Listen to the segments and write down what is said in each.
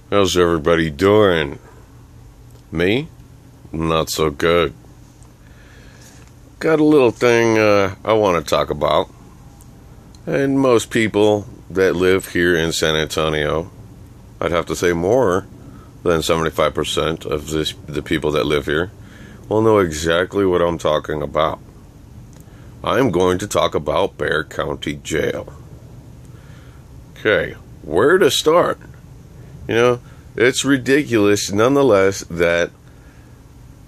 How's everybody doing? Me? Not so good. Got a little thing I want to talk about. And most people that live here in San Antonio, I'd have to say more than 75% of the people that live here, will know exactly what I'm talking about. I'm going to talk about Bexar County Jail. Okay, where to start? You know, it's ridiculous nonetheless that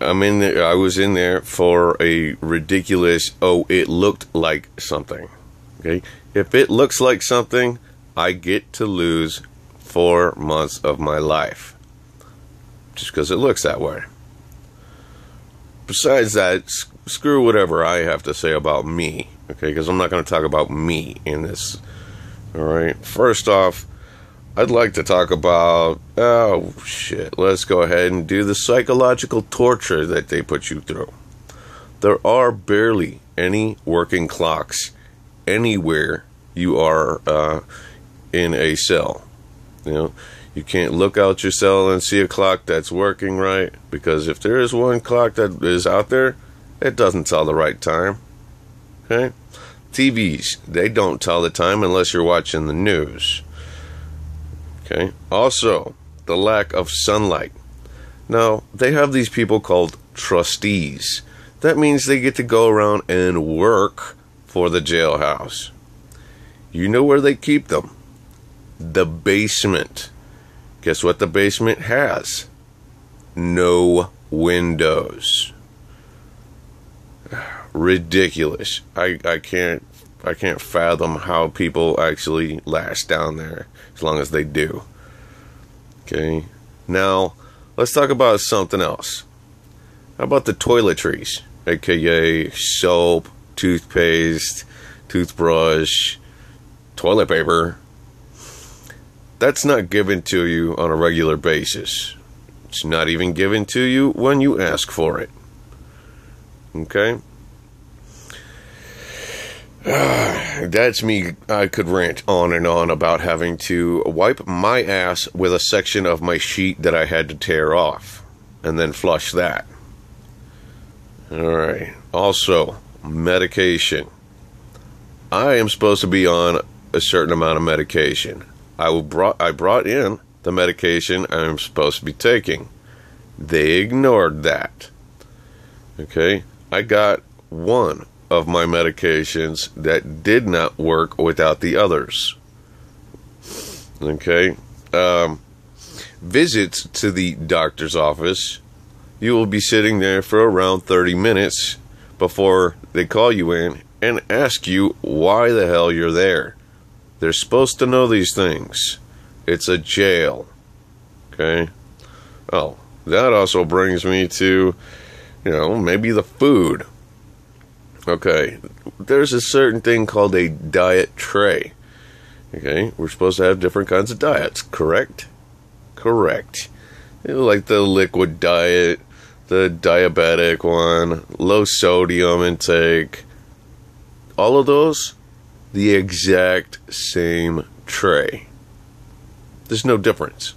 I was in there for a ridiculous, it looked like something. Okay? If it looks like something, I get to lose 4 months of my life. Just because it looks that way. Besides that, screw whatever I have to say about me. Okay? Because I'm not going to talk about me in this. Alright? First off, I'd like to talk about, let's go ahead and do the psychological torture that they put you through. There are barely any working clocks anywhere you are in a cell. You know, you can't look out your cell and see a clock that's working right, because if there is one clock that is out there, it doesn't tell the right time. Okay? TVs, they don't tell the time unless you're watching the news. Okay. Also, the lack of sunlight. Now, they have these people called trustees. That means they get to go around and work for the jailhouse. You know where they keep them? The basement. Guess what the basement has? No windows. Ridiculous. I can't fathom how people actually last down there as long as they do. Okay. Now, let's talk about something else. How about the toiletries? AKA soap, toothpaste, toothbrush, toilet paper. That's not given to you on a regular basis. It's not even given to you when you ask for it. Okay? That's me. I could rant on and on about having to wipe my ass with a section of my sheet that I had to tear off and then flush that. Alright. Also, medication. I am supposed to be on a certain amount of medication. I brought in the medication I'm supposed to be taking. They ignored that. Okay? I got one of my medications that did not work without the others. Okay? Visits to the doctor's office. You will be sitting there for around 30 minutes before they call you in and ask you why the hell you're there. They're supposed to know these things. It's a jail. Okay? Oh, that also brings me to, maybe the food. Okay, there's a certain thing called a diet tray. Okay, we're supposed to have different kinds of diets, correct? Correct. Like the liquid diet, the diabetic one, low sodium intake. All of those, the exact same tray. There's no difference.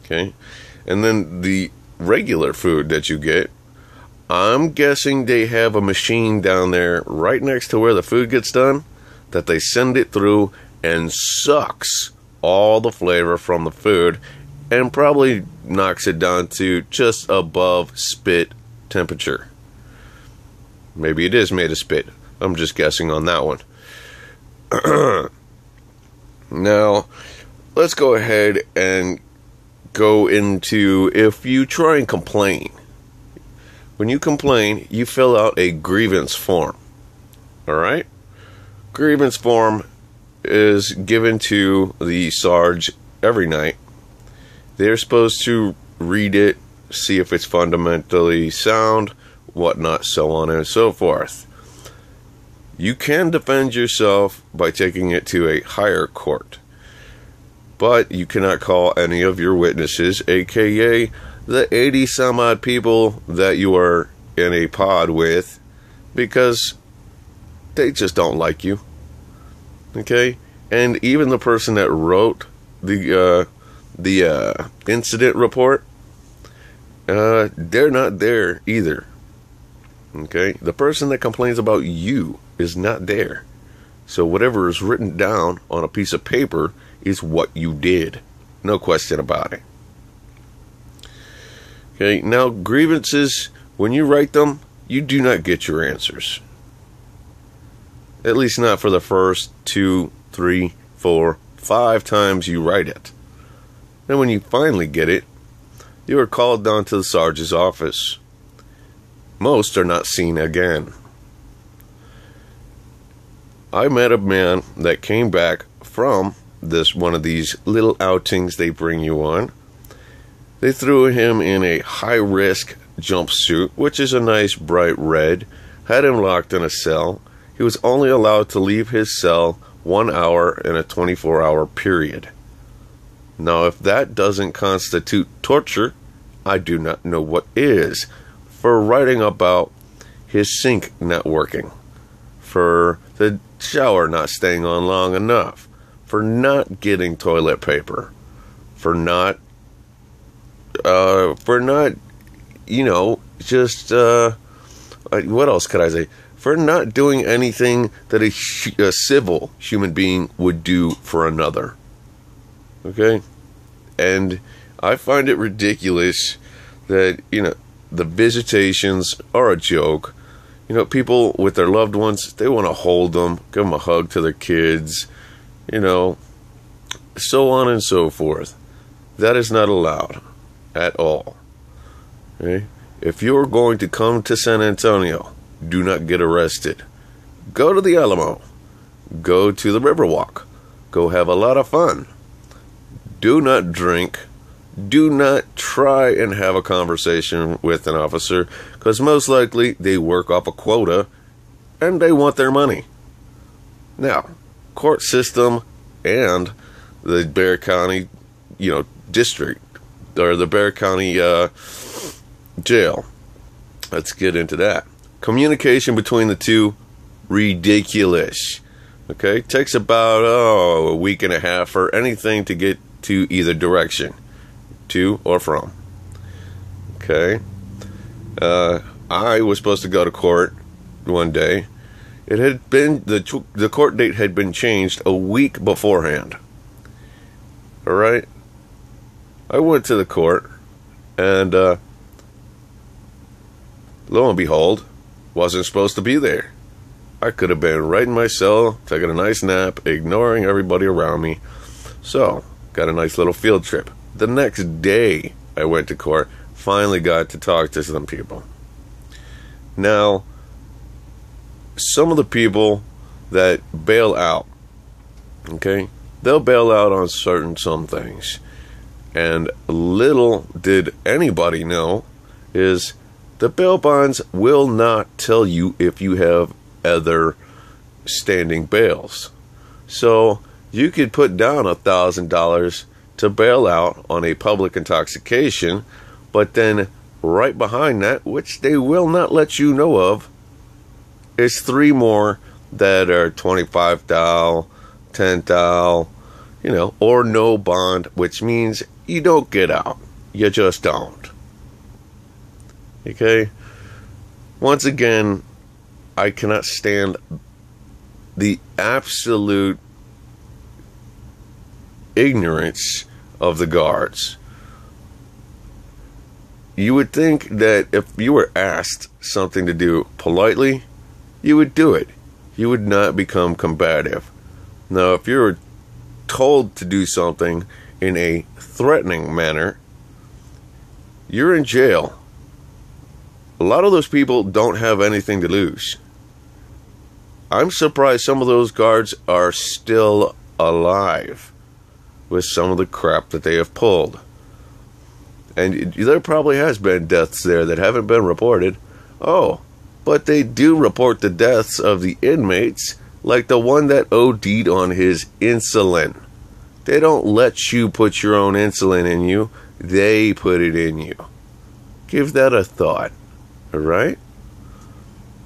Okay, and then the regular food that you get, I'm guessing they have a machine down there right next to where the food gets done that they send it through and sucks all the flavor from the food and probably knocks it down to just above spit temperature. Maybe it is made of spit. I'm just guessing on that one. Now, let's go ahead and go into if you try and complain. When you complain, you fill out a grievance form. Alright? Grievance form is given to the Sarge every night. They're supposed to read it, see if it's fundamentally sound, whatnot, so on and so forth. You can defend yourself by taking it to a higher court. But you cannot call any of your witnesses, aka the 80 some odd people that you are in a pod with, because they just don't like you. Okay? And even the person that wrote the the incident report, they're not there either. Okay? The person that complains about you is not there. So whatever is written down on a piece of paper is what you did. No question about it. Okay, now grievances, when you write them, you do not get your answers. At least not for the first 2, 3, 4, 5 times you write it. Then when you finally get it, you are called down to the sergeant's office. Most are not seen again. I met a man that came back from one of these little outings they bring you on. They threw him in a high-risk jumpsuit, which is a nice bright red, had him locked in a cell. He was only allowed to leave his cell 1 hour in a 24-hour period. Now, if that doesn't constitute torture, I do not know what is. For writing about his sink not working, for the shower not staying on long enough, for not getting toilet paper, for not, what else could I say? For not doing anything that a civil human being would do for another. Okay? And I find it ridiculous that, the visitations are a joke. People with their loved ones, they want to hold them, give them a hug to their kids, so on and so forth. That is not allowed at all. Okay? If you're going to come to San Antonio, do not get arrested. Go to the Alamo. Go to the Riverwalk. Go have a lot of fun. Do not drink. Do not try and have a conversation with an officer, because most likely they work off a quota and they want their money. Now, court system and the Bexar County, district, or the Bexar County jail. Let's get into that. Communication between the two, ridiculous. Okay, takes about a week and a half for anything to get to either direction, to or from. Okay, I was supposed to go to court one day. It had been the court date had been changed a week beforehand. All right, I went to the court, and lo and behold, wasn't supposed to be there. I could have been right in my cell, taking a nice nap, ignoring everybody around me. So, got a nice little field trip. The next day, I went to court, finally got to talk to some people. Now, some of the people that bail out, okay, they'll bail out on some things. And little did anybody know is the bail bonds will not tell you if you have other standing bails. So you could put down $1,000 to bail out on a public intoxication, but then right behind that, which they will not let you know of, is 3 more that are $25,000, $10,000, or no bond, which means you don't get out. You just don't. Okay? Once again, I cannot stand the absolute ignorance of the guards. You would think that if you were asked something to do politely, you would do it. You would not become combative. Now, if you're told to do something in a threatening manner, you're in jail. A lot of those people don't have anything to lose. I'm surprised some of those guards are still alive with some of the crap that they have pulled. And there probably has been deaths there that haven't been reported. Oh, but they do report the deaths of the inmates, like the one that OD'd on his insulin. They don't let you put your own insulin in you. They put it in you. Give that a thought. Alright?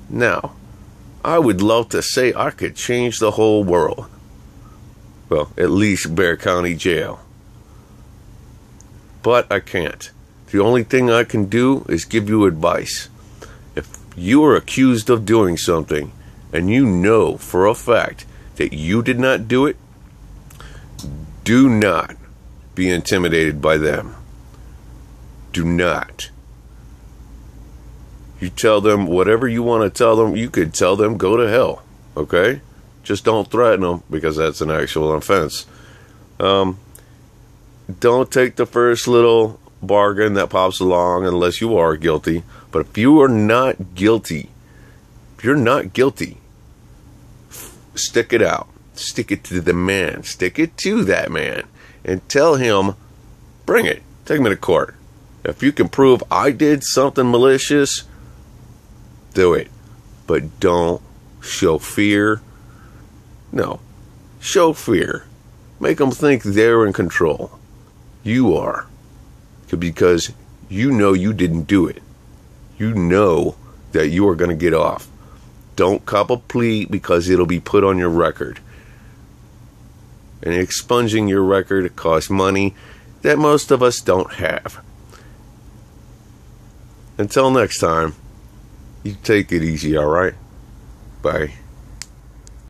Now, I would love to say I could change the whole world. Well, at least Bexar County Jail. but I can't. The only thing I can do is give you advice. If you are accused of doing something and you know for a fact that you did not do it, do not be intimidated by them. Do not. You tell them whatever you want to tell them. You could tell them go to hell, okay? Just don't threaten them, because that's an actual offense. Don't take the first little bargain that pops along unless you are guilty. But if you are not guilty, stick it out. Stick it to the man. Stick it to that man. And tell him, bring it. Take me to court. If you can prove I did something malicious, do it. But don't show fear. No. Show fear. Make them think they're in control. You are. Because you know you didn't do it. You know that you are going to get off. Don't cop a plea, because it'll be put on your record. And expunging your record costs money that most of us don't have. Until next time, you take it easy, alright? Bye.